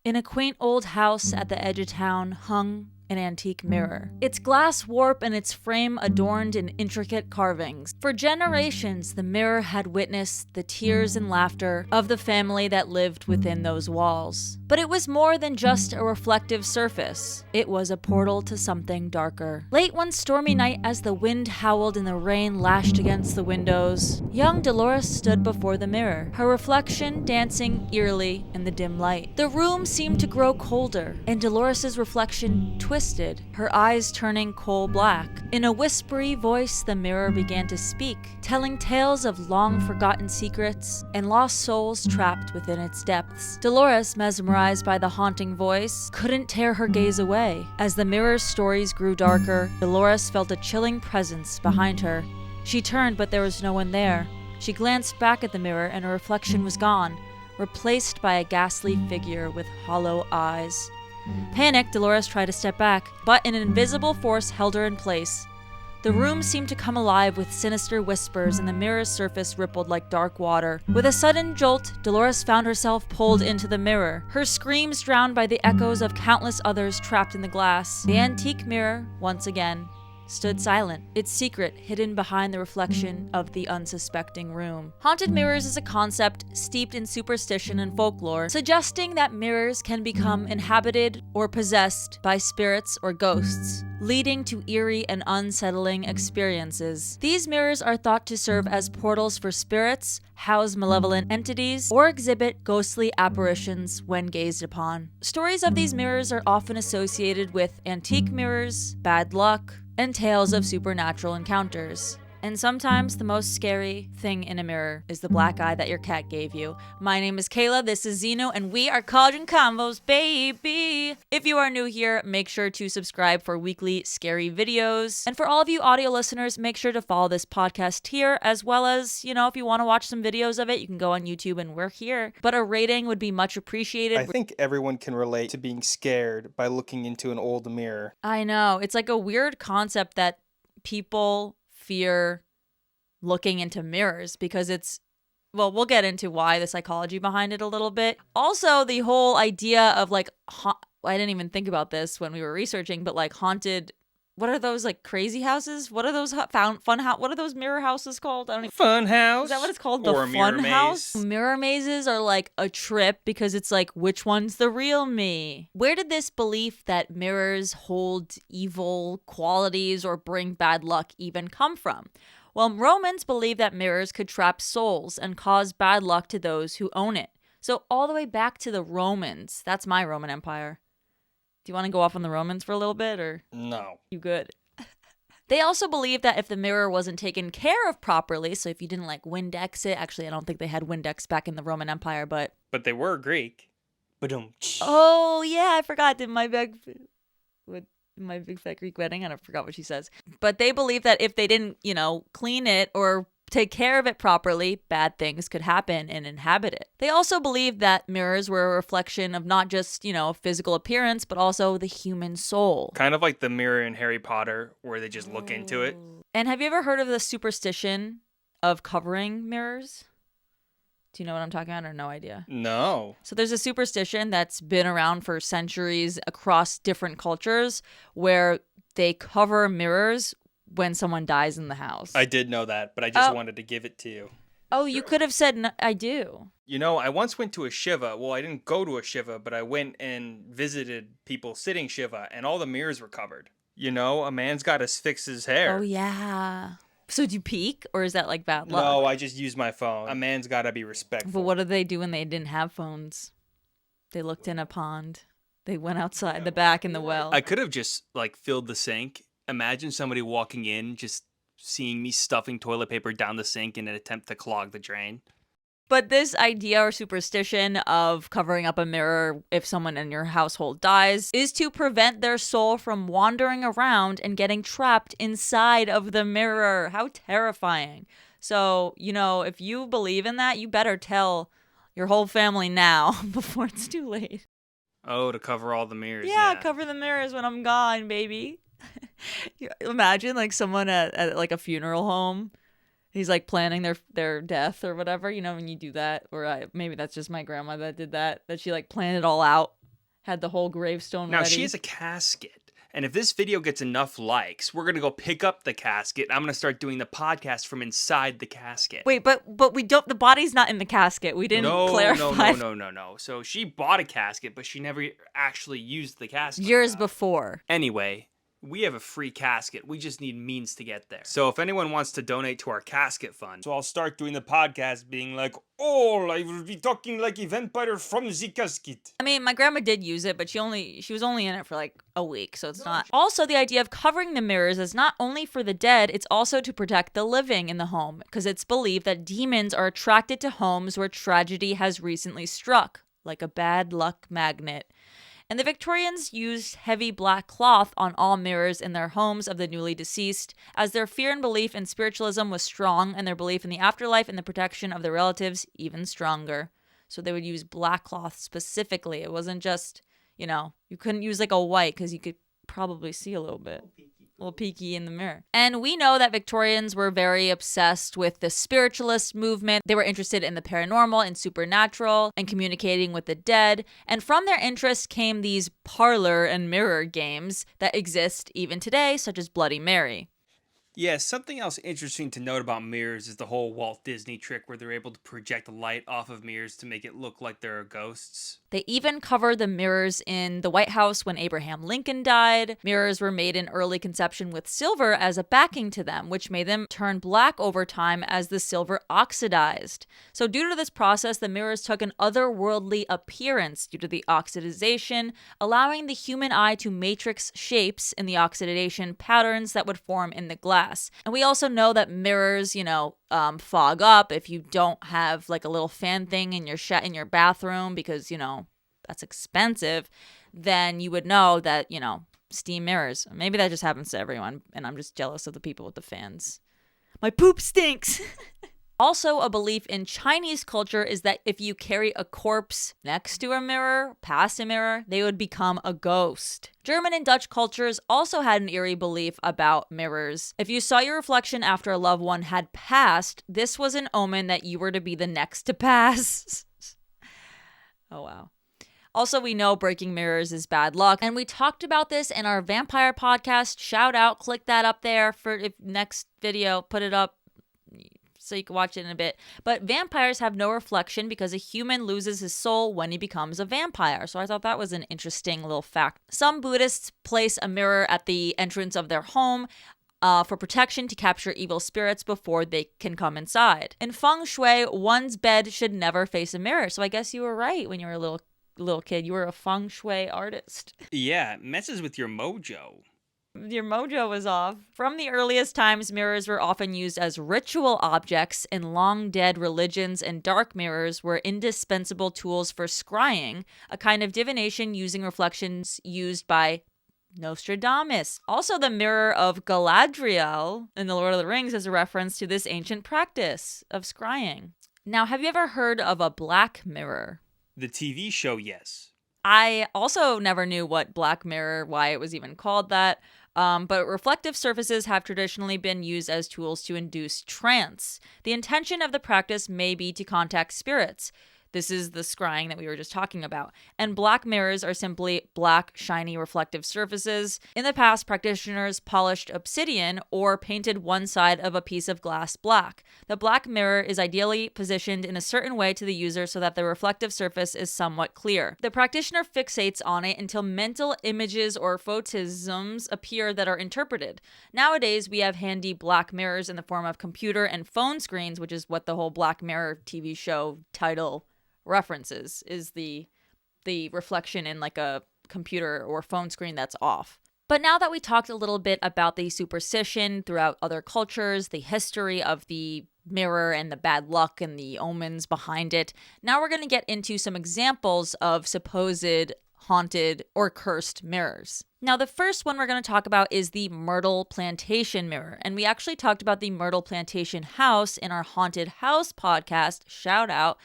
In a quaint old house at the edge of town hung an antique mirror. Its glass warped and its frame adorned in intricate carvings. For generations, the mirror had witnessed the tears and laughter of the family that lived within those walls. But it was more than just a reflective surface. It was a portal to something darker. Late one stormy night, as the wind howled and the rain lashed against the windows, young Dolores stood before the mirror, her reflection dancing eerily in the dim light. The room seemed to grow colder, and Dolores' reflection twisted, her eyes turning coal black. In a whispery voice, the mirror began to speak, telling tales of long-forgotten secrets and lost souls trapped within its depths. Dolores, mesmerized by the haunting voice, couldn't tear her gaze away. As the mirror's stories grew darker, Dolores felt a chilling presence behind her. She turned, but there was no one there. She glanced back at the mirror, and her reflection was gone, replaced by a ghastly figure with hollow eyes. Panicked, Dolores tried to step back, but an invisible force held her in place. The room seemed to come alive with sinister whispers, and the mirror's surface rippled like dark water. With a sudden jolt, Dolores found herself pulled into the mirror, her screams drowned by the echoes of countless others trapped in the glass. The antique mirror, once again, stood silent, its secret hidden behind the reflection of the unsuspecting room. Haunted mirrors is a concept steeped in superstition and folklore, suggesting that mirrors can become inhabited or possessed by spirits or ghosts, leading to eerie and unsettling experiences. These mirrors are thought to serve as portals for spirits, house malevolent entities, or exhibit ghostly apparitions when gazed upon. Stories of these mirrors are often associated with antique mirrors, bad luck, and tales of supernatural encounters. And sometimes the most scary thing in a mirror is the black eye that your cat gave you. My name is Kayla, this is Zeno, and we are Cauldron Convos, baby! If you are new here, make sure to subscribe for weekly scary videos. And for all of you audio listeners, make sure to follow this podcast here, as well as, if you want to watch some videos of it, you can go on YouTube and we're here. But a rating would be much appreciated. I think everyone can relate to being scared by looking into an old mirror. I know. It's like a weird concept that people fear looking into mirrors because we'll get into why, the psychology behind it a little bit. Also, the whole idea of I didn't even think about this when we were researching, but haunted, what are those crazy houses? What are those fun house? What are those mirror houses called? I don't even. Fun house. Is that what it's called? Or the mirror fun maze. House? Mirror mazes are a trip because it's which one's the real me? Where did this belief that mirrors hold evil qualities or bring bad luck even come from? Well, Romans believed that mirrors could trap souls and cause bad luck to those who own it. So all the way back to the Romans. That's my Roman Empire. Do you want to go off on the Romans for a little bit, or? No. You good? They also believed that if the mirror wasn't taken care of properly, so if you didn't Windex it, actually I don't think they had Windex back in the Roman Empire, but they were Greek. Oh yeah, I forgot. My big fat Greek wedding, I forgot what she says. But they believed that if they didn't, clean it or take care of it properly, bad things could happen and inhabit it. They also believed that mirrors were a reflection of not just, physical appearance, but also the human soul. Kind of like the mirror in Harry Potter, where they just look into it. And have you ever heard of the superstition of covering mirrors? Do you know what I'm talking about, or no idea? No. So there's a superstition that's been around for centuries across different cultures where they cover mirrors when someone dies in the house. I did know that, but I just wanted to give it to you. Oh, you could have said, no, I do. I once went to a Shiva. Well, I didn't go to a Shiva, but I went and visited people sitting Shiva, and all the mirrors were covered. A man's got to fix his hair. Oh, yeah. So do you peek, or is that bad luck? No, I just use my phone. A man's got to be respectful. But what did they do when they didn't have phones? They looked in a pond. They went outside the back in the well. I could have just, filled the sink. Imagine somebody walking in, just seeing me stuffing toilet paper down the sink in an attempt to clog the drain. But this idea or superstition of covering up a mirror if someone in your household dies is to prevent their soul from wandering around and getting trapped inside of the mirror. How terrifying. So, if you believe in that, you better tell your whole family now before it's too late. Oh, to cover all the mirrors. Yeah, cover the mirrors when I'm gone, baby. Imagine someone at a funeral home. He's planning their death or whatever, when you do that. Or maybe that's just my grandma that did that. That she planned it all out Had the whole gravestone Now, ready. she has a casket. And if this video gets enough likes, we're going to go pick up the casket. I'm going to start doing the podcast from inside the casket. Wait, but we don't. The body's not in the casket. We didn't clarify. No. So she bought a casket, but she never actually used the casket. Years before. Anyway, we have a free casket. We just need means to get there. So if anyone wants to donate to our casket fund, so I'll start doing the podcast being like, oh, I will be talking like a vampire from the casket. I mean, my grandma did use it, but she was only in it for like a week, so it's not. Also, the idea of covering the mirrors is not only for the dead, it's also to protect the living in the home, because it's believed that demons are attracted to homes where tragedy has recently struck, like a bad luck magnet. And the Victorians used heavy black cloth on all mirrors in their homes of the newly deceased, as their fear and belief in spiritualism was strong and their belief in the afterlife and the protection of their relatives even stronger. So they would use black cloth specifically. It wasn't just, you couldn't use like a white because you could probably see a little bit. A little peeky in the mirror. And we know that Victorians were very obsessed with the spiritualist movement. They were interested in the paranormal and supernatural and communicating with the dead. And from their interest came these parlor and mirror games that exist even today, such as Bloody Mary. Yeah, something else interesting to note about mirrors is the whole Walt Disney trick where they're able to project light off of mirrors to make it look like there are ghosts. They even covered the mirrors in the White House when Abraham Lincoln died. Mirrors were made in early conception with silver as a backing to them, which made them turn black over time as the silver oxidized. So due to this process, the mirrors took an otherworldly appearance due to the oxidization, allowing the human eye to matrix shapes in the oxidation patterns that would form in the glass. And we also know that mirrors, fog up if you don't have like a little fan thing in your bathroom because, that's expensive, then you would know that, steam mirrors. Maybe that just happens to everyone and I'm just jealous of the people with the fans. My poop stinks. Also, a belief in Chinese culture is that if you carry a corpse next to a mirror, past a mirror, they would become a ghost. German and Dutch cultures also had an eerie belief about mirrors. If you saw your reflection after a loved one had passed, this was an omen that you were to be the next to pass. Oh, wow. Also, we know breaking mirrors is bad luck, and we talked about this in our vampire podcast. Shout out, click that up there for next video, put it up so you can watch it in a bit. But vampires have no reflection because a human loses his soul when he becomes a vampire. So I thought that was an interesting little fact. Some Buddhists place a mirror at the entrance of their home for protection to capture evil spirits before they can come inside. In feng shui, one's bed should never face a mirror. So I guess you were right when you were a little kid. You were a feng shui artist. Yeah, it messes with your mojo. Your mojo was off. From the earliest times, mirrors were often used as ritual objects in long-dead religions, and dark mirrors were indispensable tools for scrying, a kind of divination using reflections used by Nostradamus. Also, the mirror of Galadriel in The Lord of the Rings is a reference to this ancient practice of scrying. Now, have you ever heard of a black mirror? The TV show, yes. I also never knew what Black Mirror, why it was even called that. But reflective surfaces have traditionally been used as tools to induce trance. The intention of the practice may be to contact spirits. This is the scrying that we were just talking about. And black mirrors are simply black, shiny, reflective surfaces. In the past, practitioners polished obsidian or painted one side of a piece of glass black. The black mirror is ideally positioned in a certain way to the user so that the reflective surface is somewhat clear. The practitioner fixates on it until mental images or photisms appear that are interpreted. Nowadays, we have handy black mirrors in the form of computer and phone screens, which is what the whole Black Mirror TV show title references, is the reflection in like a computer or phone screen that's off. But now that we talked a little bit about the superstition throughout other cultures, the history of the mirror and the bad luck and the omens behind it, now we're going to get into some examples of supposed haunted or cursed mirrors. Now, the first one we're going to talk about is the Myrtle Plantation mirror. And we actually talked about the Myrtle Plantation house in our Haunted House podcast. Shout out.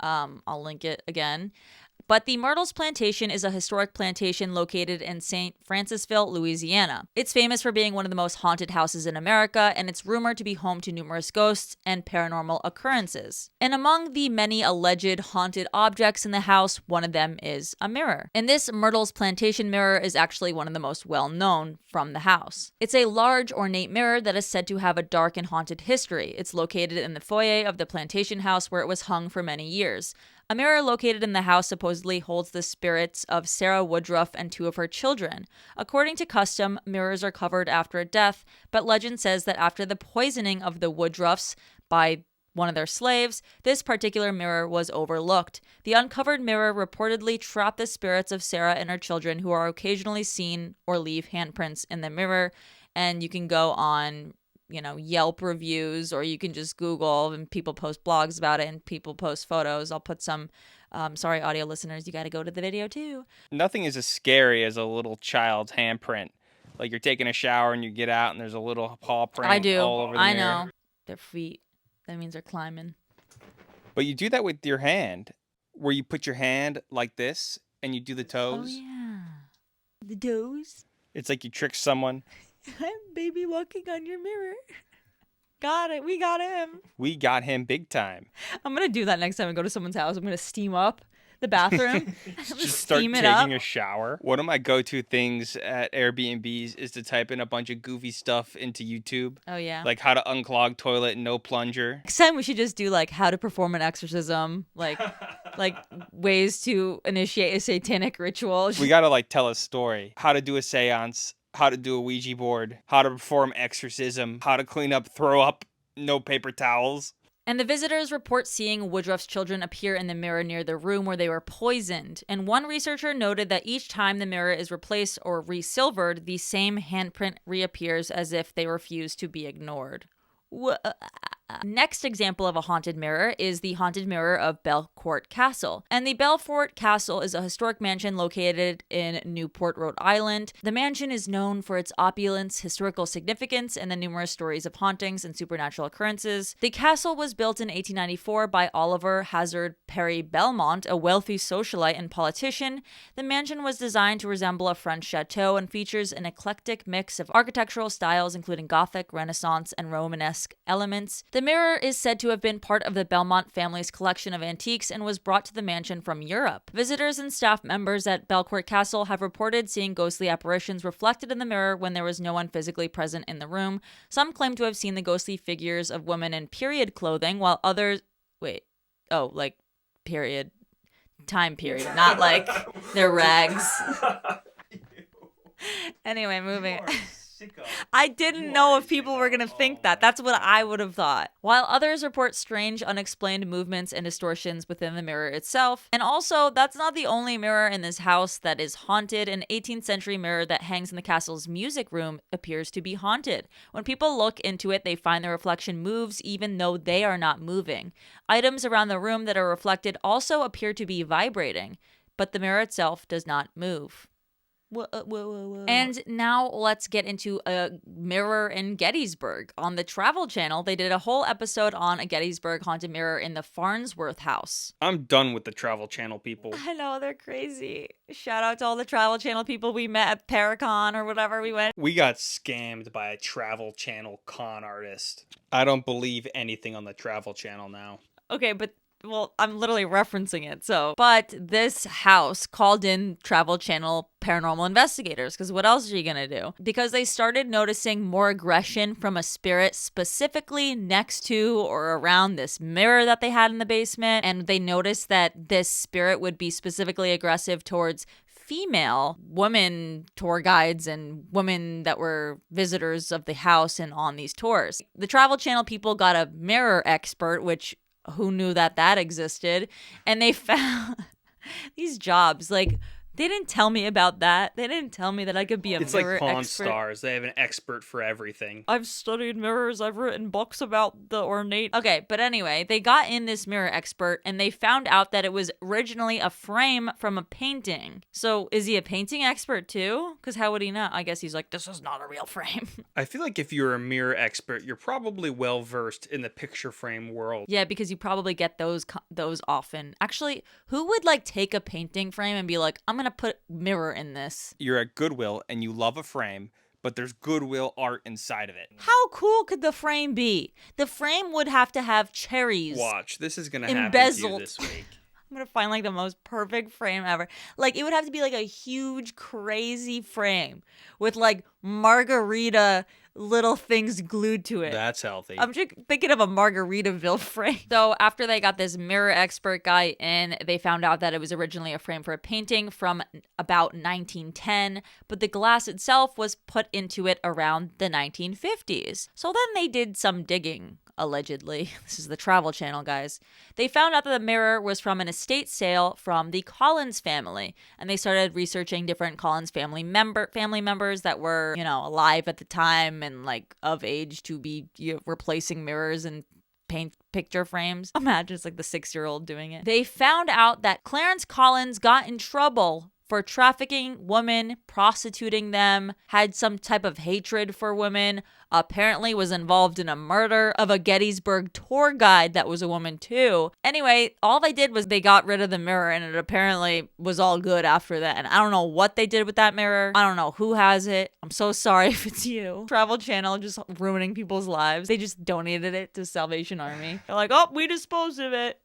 I'll link it again. But the Myrtles Plantation is a historic plantation located in St. Francisville, Louisiana. It's famous for being one of the most haunted houses in America, and it's rumored to be home to numerous ghosts and paranormal occurrences. And among the many alleged haunted objects in the house, one of them is a mirror. And this Myrtles Plantation mirror is actually one of the most well-known from the house. It's a large, ornate mirror that is said to have a dark and haunted history. It's located in the foyer of the plantation house where it was hung for many years. A mirror located in the house supposedly holds the spirits of Sarah Woodruff and 2 of her children. According to custom, mirrors are covered after a death, but legend says that after the poisoning of the Woodruffs by one of their slaves, this particular mirror was overlooked. The uncovered mirror reportedly trapped the spirits of Sarah and her children, who are occasionally seen or leave handprints in the mirror. And you can go on Yelp reviews, or you can just Google, and people post blogs about it and people post photos. I'll put some, sorry, audio listeners, you got to go to the video too. Nothing is as scary as a little child's handprint. Like you're taking a shower and you get out and there's a little paw print all over the mirror. I know. Their feet. That means they're climbing. But you do that with your hand, where you put your hand like this and you do the toes. Oh, yeah. The toes. It's like you trick someone. I'm baby walking on your mirror. Got it. We got him. We got him big time. I'm going to do that next time I go to someone's house. I'm going to steam up the bathroom. Just start taking a shower. One of my go-to things at Airbnbs is to type in a bunch of goofy stuff into YouTube. Oh, yeah. Like how to unclog toilet, no plunger. Next time we should just do like how to perform an exorcism, like ways to initiate a satanic ritual. We got to like tell a story. How to do a seance. How to do a Ouija board, how to perform exorcism, how to clean up, throw up, no paper towels. And the visitors report seeing Woodruff's children appear in the mirror near the room where they were poisoned. And one researcher noted that each time the mirror is replaced or resilvered, the same handprint reappears as if they refuse to be ignored. Next example of a haunted mirror is the haunted mirror of Belcourt Castle. And the Belfort Castle is a historic mansion located in Newport, Rhode Island. The mansion is known for its opulence, historical significance, and the numerous stories of hauntings and supernatural occurrences. The castle was built in 1894 by Oliver Hazard Perry Belmont, a wealthy socialite and politician. The mansion was designed to resemble a French chateau and features an eclectic mix of architectural styles, including Gothic, Renaissance, and Romanesque elements. The mirror is said to have been part of the Belmont family's collection of antiques and was brought to the mansion from Europe. Visitors and staff members at Belcourt Castle have reported seeing ghostly apparitions reflected in the mirror when there was no one physically present in the room. Some claim to have seen the ghostly figures of women in period clothing, while others... period. Time period, not like their rags. Anyway, moving... I didn't know if people were going to think that. That's what I would have thought. While others report strange, unexplained movements and distortions within the mirror itself. And also, that's not the only mirror in this house that is haunted. An 18th century mirror that hangs in the castle's music room appears to be haunted. When people look into it, they find the reflection moves even though they are not moving. Items around the room that are reflected also appear to be vibrating, but the mirror itself does not move. Whoa. And now let's get into a mirror in Gettysburg. On the Travel Channel, they did a whole episode on a Gettysburg haunted mirror in the Farnsworth House. I'm done with the Travel Channel people. I know, they're crazy. Shout out to all the Travel Channel people we met at Paracon or whatever we went. We got scammed by a Travel Channel con artist. I don't believe anything on the Travel Channel now. Okay, but... well, I'm literally referencing it, so. But this house called in Travel Channel paranormal investigators, because what else are you going to do? Because they started noticing more aggression from a spirit specifically next to or around this mirror that they had in the basement. And they noticed that this spirit would be specifically aggressive towards female women tour guides and women that were visitors of the house and on these tours. The Travel Channel people got a mirror expert, which... who knew that existed? And they found these jobs, like They didn't tell me about that. They didn't tell me that I could be a It's mirror like Pawn expert. Stars. They have an expert for everything. I've studied mirrors. I've written books about the ornate. Okay, but anyway, they got in this mirror expert and they found out that it was originally a frame from a painting. So is he a painting expert too? Because how would he know? I guess he's like, this is not a real frame. I feel like if you're a mirror expert, you're probably well versed in the picture frame world. Yeah, because you probably get those often. Actually, who would like take a painting frame and be like, I'm gonna put mirror in this? You're at Goodwill and you love a frame, but there's Goodwill art inside of it. How cool could the frame be? The frame would have to have cherries. Watch, this is gonna happen to you Embezzled. this week. I'm gonna find like the most perfect frame ever. Like it would have to be like a huge, crazy frame with like margarita little things glued to it. That's healthy. I'm just thinking of a Margaritaville frame. So after they got this mirror expert guy in, they found out that it was originally a frame for a painting from about 1910, but the glass itself was put into it around the 1950s. So then they did some digging. Allegedly. This is the Travel Channel, guys. They found out that the mirror was from an estate sale from the Collins family, and they started researching different Collins family members that were, alive at the time and like of age to be replacing mirrors and paint picture frames. Imagine it's like the 6-year-old doing it. They found out that Clarence Collins got in trouble for trafficking women, prostituting them, had some type of hatred for women, apparently was involved in a murder of a Gettysburg tour guide that was a woman too. Anyway, all they did was they got rid of the mirror and it apparently was all good after that. And I don't know what they did with that mirror. I don't know who has it. I'm so sorry if it's you. Travel Channel just ruining people's lives. They just donated it to Salvation Army. They're like, oh, we disposed of it.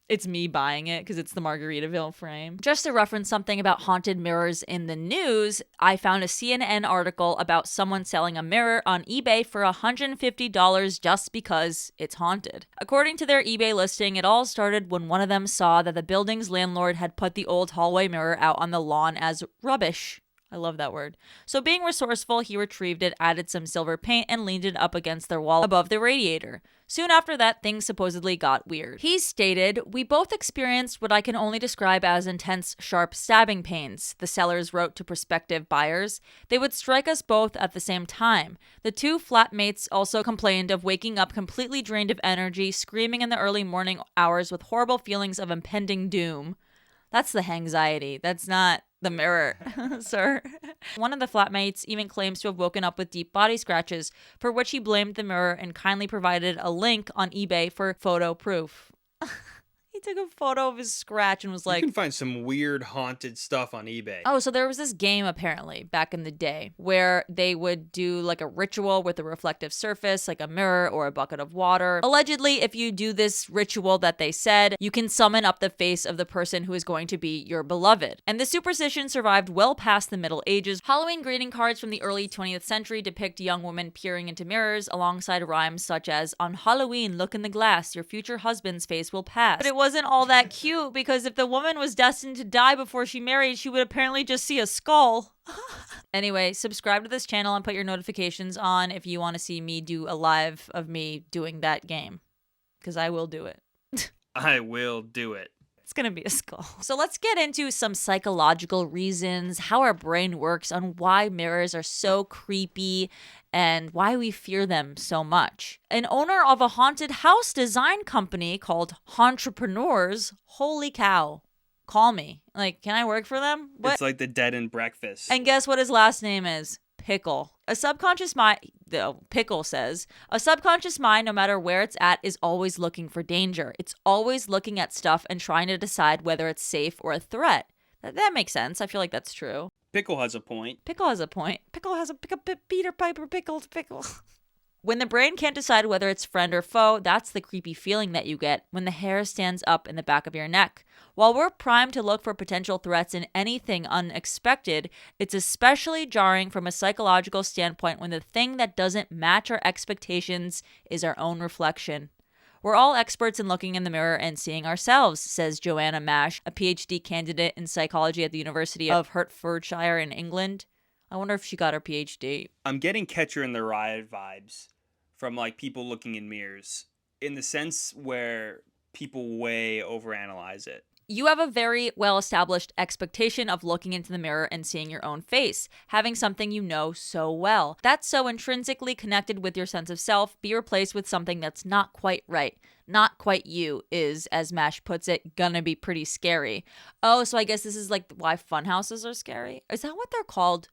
It's me buying it because it's the Margaritaville frame. Just to reference something about haunted mirrors in the news, I found a CNN article about someone selling a mirror on eBay for $150 just because it's haunted. According to their eBay listing, it all started when one of them saw that the building's landlord had put the old hallway mirror out on the lawn as rubbish. I love that word. So being resourceful, he retrieved it, added some silver paint, and leaned it up against their wall above the radiator. Soon after that, things supposedly got weird. He stated, "We both experienced what I can only describe as intense, sharp stabbing pains," the sellers wrote to prospective buyers. "They would strike us both at the same time. The two flatmates also complained of waking up completely drained of energy, screaming in the early morning hours with horrible feelings of impending doom." That's the anxiety. That's not the mirror, sir. One of the flatmates even claims to have woken up with deep body scratches, for which he blamed the mirror and kindly provided a link on eBay for photo proof. He took a photo of his scratch and was like... You can find some weird haunted stuff on eBay. Oh, so there was this game apparently back in the day where they would do like a ritual with a reflective surface, like a mirror or a bucket of water. Allegedly, if you do this ritual that they said, you can summon up the face of the person who is going to be your beloved. And the superstition survived well past the Middle Ages. Halloween greeting cards from the early 20th century depict young women peering into mirrors alongside rhymes such as, "On Halloween, look in the glass, your future husband's face will pass." But it wasn't all that cute because if the woman was destined to die before she married, she would apparently just see a skull. Anyway, subscribe to this channel and put your notifications on if you want to see me do a live of me doing that game. Because I will do it. I will do it. It's gonna be a skull. So let's get into some psychological reasons, how our brain works, on why mirrors are so creepy and why we fear them so much. An owner of a haunted house design company called Entrepreneurs, holy cow, call me. Like, can I work for them? What? It's like the dead and breakfast. And guess what his last name is? Pickle. A subconscious mind, Pickle says, a subconscious mind, no matter where it's at, is always looking for danger. It's always looking at stuff and trying to decide whether it's safe or a threat. That makes sense. I feel like that's true. Pickle has a point. Pickle has a point. Pickle has a Peter Piper pickled pickle. When the brain can't decide whether it's friend or foe, that's the creepy feeling that you get when the hair stands up in the back of your neck. While we're primed to look for potential threats in anything unexpected, it's especially jarring from a psychological standpoint when the thing that doesn't match our expectations is our own reflection. We're all experts in looking in the mirror and seeing ourselves, says Joanna Mash, a PhD candidate in psychology at the University of Hertfordshire in England. I wonder if she got her PhD. I'm getting Catcher in the Rye vibes from like people looking in mirrors, in the sense where people way overanalyze it. You have a very well-established expectation of looking into the mirror and seeing your own face, having something you know so well. That's so intrinsically connected with your sense of self be replaced with something that's not quite right. Not quite you is, as Mash puts it, gonna be pretty scary. Oh, so I guess this is like why funhouses are scary? Is that what they're called?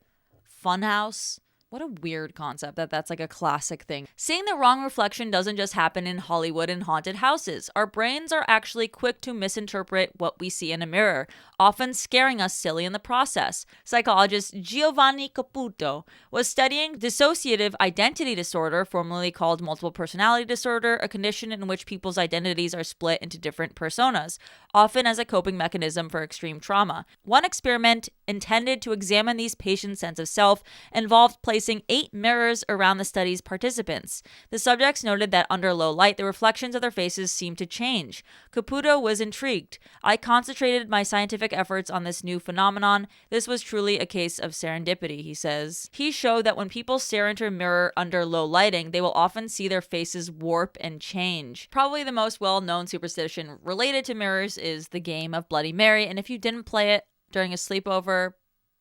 Funhouse? What a weird concept that's like a classic thing. Seeing the wrong reflection doesn't just happen in Hollywood and haunted houses. Our brains are actually quick to misinterpret what we see in a mirror, often scaring us silly in the process. Psychologist Giovanni Caputo was studying dissociative identity disorder, formerly called multiple personality disorder, a condition in which people's identities are split into different personas, often as a coping mechanism for extreme trauma. One experiment intended to examine these patients' sense of self involved placing 8 mirrors around the study's participants. The subjects noted that under low light, the reflections of their faces seemed to change. Caputo was intrigued. I concentrated my scientific efforts on this new phenomenon. This was truly a case of serendipity, he says. He showed that when people stare into a mirror under low lighting, they will often see their faces warp and change. Probably the most well-known superstition related to mirrors is the game of Bloody Mary, and if you didn't play it during a sleepover,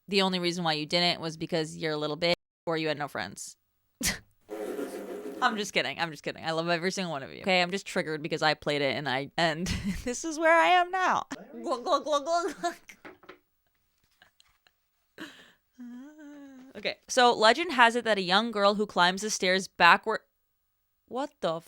the only reason why you didn't was because you're a little bitch or you had no friends. I'm just kidding. I love every single one of you. Okay, I'm just triggered because I played it and this is where I am now. Glug, glug, glug, glug, glug. Okay, so legend has it that a young girl who climbs the stairs backward. What the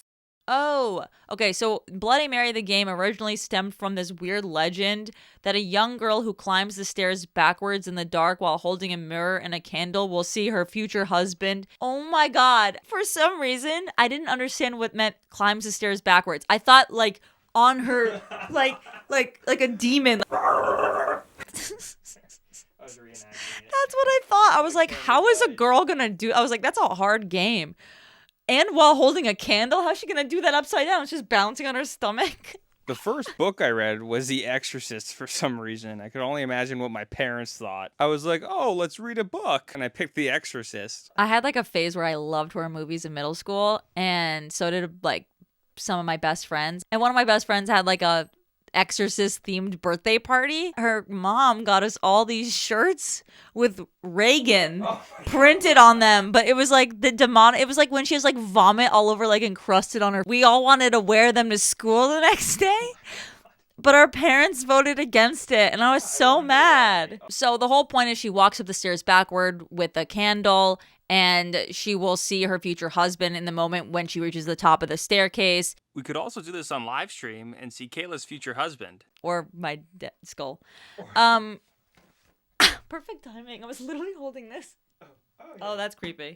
Oh, okay. So Bloody Mary, the game, originally stemmed from this weird legend that a young girl who climbs the stairs backwards in the dark while holding a mirror and a candle will see her future husband. Oh my God. For some reason, I didn't understand what meant climbs the stairs backwards. I thought like on her, like a demon. That's what I thought. I was like, how is a girl gonna do? I was like, that's a hard game. And while holding a candle? How's she going to do that upside down? It's just bouncing on her stomach. The first book I read was The Exorcist for some reason. I could only imagine what my parents thought. I was like, oh, let's read a book. And I picked The Exorcist. I had like a phase where I loved horror movies in middle school. And so did like some of my best friends. And one of my best friends had like a Exorcist themed birthday party. Her mom got us all these shirts with Reagan printed on them, but it was like the demonic. It was like when she has like vomit all over, like encrusted on her. We all wanted to wear them to school the next day, but our parents voted against it, and I was so mad. So the whole point is she walks up the stairs backward with a candle, and she will see her future husband in the moment when she reaches the top of the staircase. We could also do this on live stream and see Kayla's future husband. Or my skull. Perfect timing. I was literally holding this. Oh, that's creepy.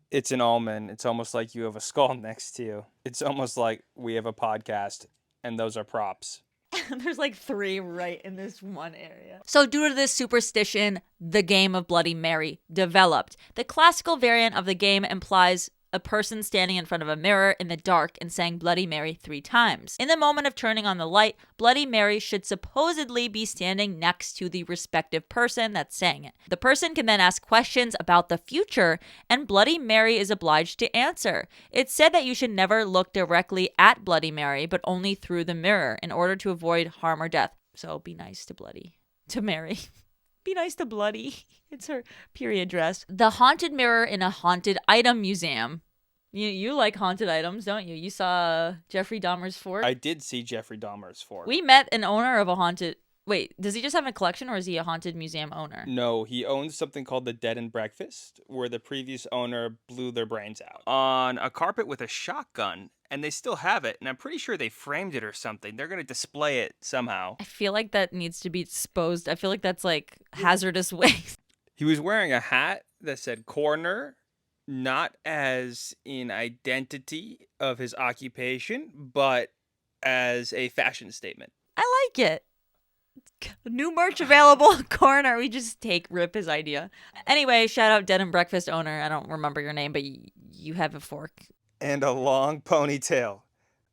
It's an omen. It's almost like you have a skull next to you. It's almost like we have a podcast, and those are props. There's like 3 right in this one area. So due to this superstition, the game of Bloody Mary developed. The classical variant of the game implies a person standing in front of a mirror in the dark and saying Bloody Mary 3 times. In the moment of turning on the light, Bloody Mary should supposedly be standing next to the respective person that's saying it. The person can then ask questions about the future, and Bloody Mary is obliged to answer. It's said that you should never look directly at Bloody Mary, but only through the mirror in order to avoid harm or death. So be nice to Mary. Be nice to Bloody. It's her period dress. The haunted mirror in a haunted item museum. You like haunted items, don't you? You saw Jeffrey Dahmer's fort? I did see Jeffrey Dahmer's fort. We met an owner of a haunted... Wait, does he just have a collection or is he a haunted museum owner? No, he owns something called the Dead and Breakfast, where the previous owner blew their brains out on a carpet with a shotgun, and they still have it, and I'm pretty sure they framed it or something. They're going to display it somehow. I feel like that needs to be disposed. I feel like that's like hazardous waste. He was wearing a hat that said coroner, not as in identity of his occupation, but as a fashion statement. I like it. New merch available. Corner. We just rip his idea. Anyway, shout out Dead and Breakfast owner. I don't remember your name, but you have a fork. And a long ponytail.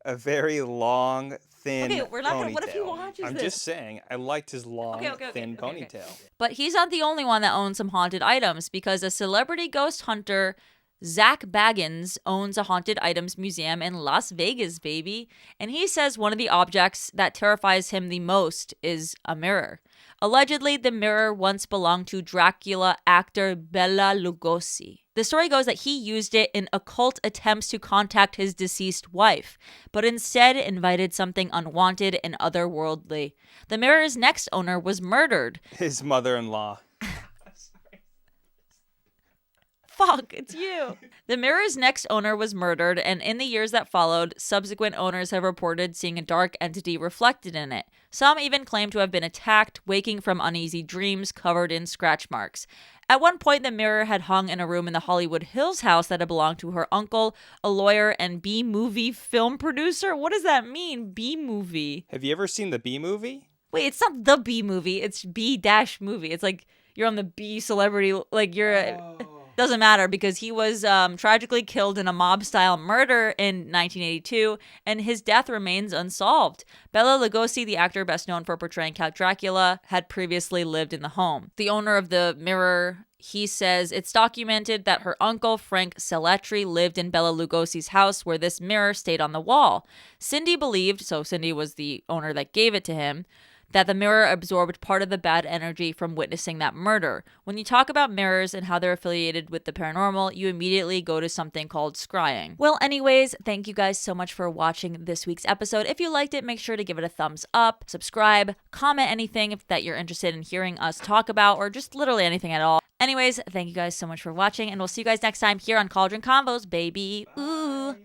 A very long, thin Okay, we're not ponytail. gonna. What if he watches I'm this? just saying, I liked his long, thin ponytail. But he's not the only one that owns some haunted items, because a celebrity ghost hunter Zach Baggins owns a haunted items museum in Las Vegas, baby, and he says one of the objects that terrifies him the most is a mirror. Allegedly, the mirror once belonged to Dracula actor Bela Lugosi. The story goes that he used it in occult attempts to contact his deceased wife, but instead invited something unwanted and otherworldly. The mirror's next owner was murdered. His mother-in-law. Fuck, it's you. The mirror's next owner was murdered, and in the years that followed, subsequent owners have reported seeing a dark entity reflected in it. Some even claim to have been attacked, waking from uneasy dreams covered in scratch marks. At one point, the mirror had hung in a room in the Hollywood Hills house that had belonged to her uncle, a lawyer and B-movie film producer. What does that mean, B-movie? Have you ever seen the B-movie? Wait, it's not the B-movie. It's B-movie. It's like you're on the B celebrity, like you're... Doesn't matter because he was tragically killed in a mob-style murder in 1982, and his death remains unsolved. Bela Lugosi, the actor best known for portraying Count Dracula, had previously lived in the home. The owner of the mirror, he says it's documented that her uncle, Frank Celletri, lived in Bela Lugosi's house where this mirror stayed on the wall. Cindy believed, so Cindy was the owner that gave it to him, that the mirror absorbed part of the bad energy from witnessing that murder. When you talk about mirrors and how they're affiliated with the paranormal, you immediately go to something called scrying. Well, anyways, thank you guys so much for watching this week's episode. If you liked it, make sure to give it a thumbs up, subscribe, comment anything that you're interested in hearing us talk about, or just literally anything at all. Anyways, thank you guys so much for watching, and we'll see you guys next time here on Cauldron Convos, baby. Ooh.